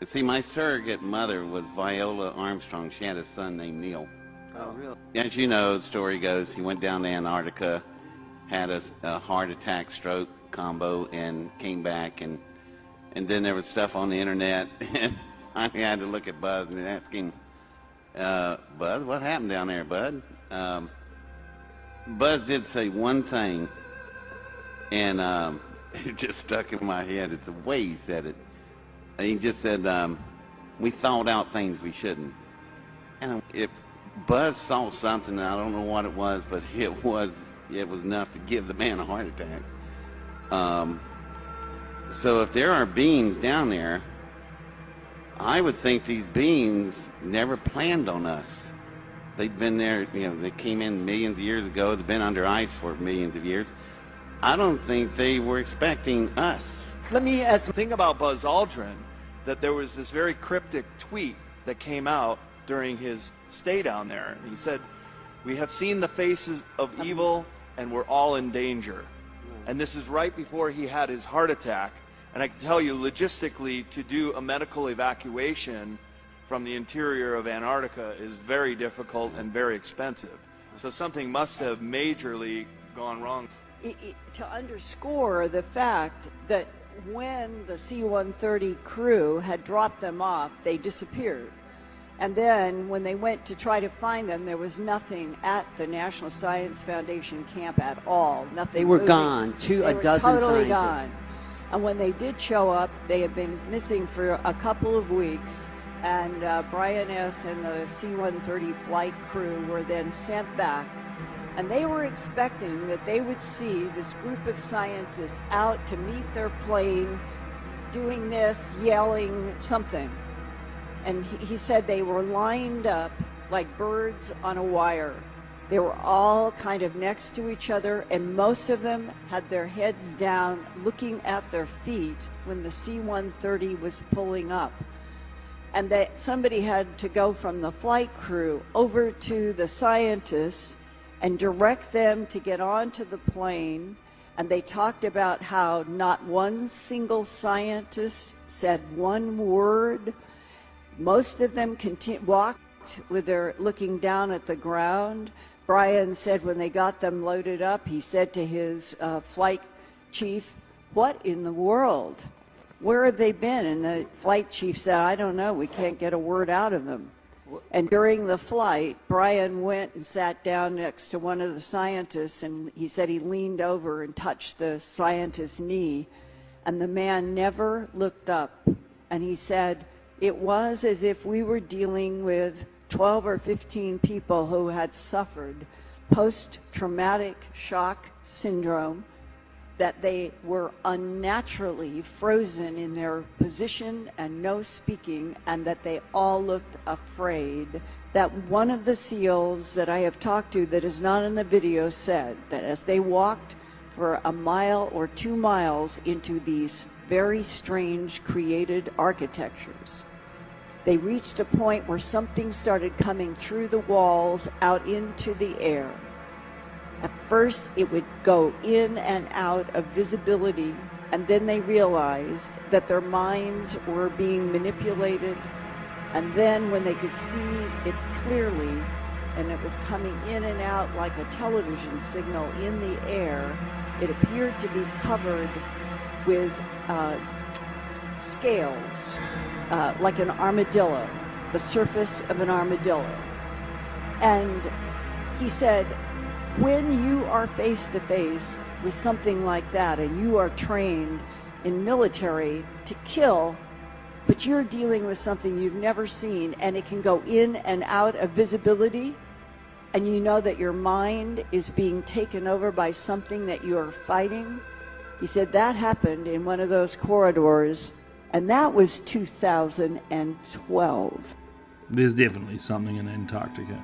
See, my surrogate mother was Viola Armstrong. She had a son named Neil. Oh, really? As you know, the story goes, he went down to Antarctica, had a heart attack, stroke combo, and came back. And then there was stuff on the internet. And I had to look at Buzz and ask him, Buzz, what happened down there, Bud? Buzz did say one thing, and it just stuck in my head. It's the way he said it. He just said, we thought out things we shouldn't. And if Buzz saw something, I don't know what it was, but it was enough to give the man a heart attack. So if there are beings down there, I would think these beings never planned on us. They've been there, they came in millions of years ago. They've been under ice for millions of years. I don't think they were expecting us. Let me ask the thing about Buzz Aldrin, that there was this very cryptic tweet that came out during his stay down there. He said, "We have seen the faces of evil and we're all in danger." And this is right before he had his heart attack. And I can tell you, logistically, to do a medical evacuation from the interior of Antarctica is very difficult and very expensive. So something must have majorly gone wrong. To underscore the fact that when the C-130 crew had dropped them off, they disappeared. And then when they went to try to find them, there was nothing at the National Science Foundation camp at all. Nothing. They were gone. A dozen totally scientists. Gone. And when they did show up, they had been missing for a couple of weeks. And Brian S. and the C-130 flight crew were then sent back. And they were expecting that they would see this group of scientists out to meet their plane, doing this, yelling something. And he said they were lined up like birds on a wire. They were all kind of next to each other, and most of them had their heads down, looking at their feet when the C-130 was pulling up. And that somebody had to go from the flight crew over to the scientists and direct them to get onto the plane. And they talked about how not one single scientist said one word. Most of them walked with their looking down at the ground. Brian said when they got them loaded up, he said to his flight chief, "What in the world? Where have they been?" And the flight chief said, "I don't know. We can't get a word out of them." And during the flight, Brian went and sat down next to one of the scientists, and he said he leaned over and touched the scientist's knee, and the man never looked up. And he said, it was as if we were dealing with 12 or 15 people who had suffered post-traumatic shock syndrome, that they were unnaturally frozen in their position and no speaking, and that they all looked afraid. That one of the SEALs that I have talked to that is not in the video said that as they walked for a mile or 2 miles into these very strange created architectures, they reached a point where something started coming through the walls out into the air. At first, it would go in and out of visibility, and then they realized that their minds were being manipulated. And then when they could see it clearly, and it was coming in and out like a television signal in the air, it appeared to be covered with scales, like an armadillo, the surface of an armadillo. And he said, when you are face to face with something like that, and you are trained in military to kill, but you're dealing with something you've never seen, and it can go in and out of visibility, and you know that your mind is being taken over by something that you are fighting. He said that happened in one of those corridors, and that was 2012. There's definitely something in Antarctica.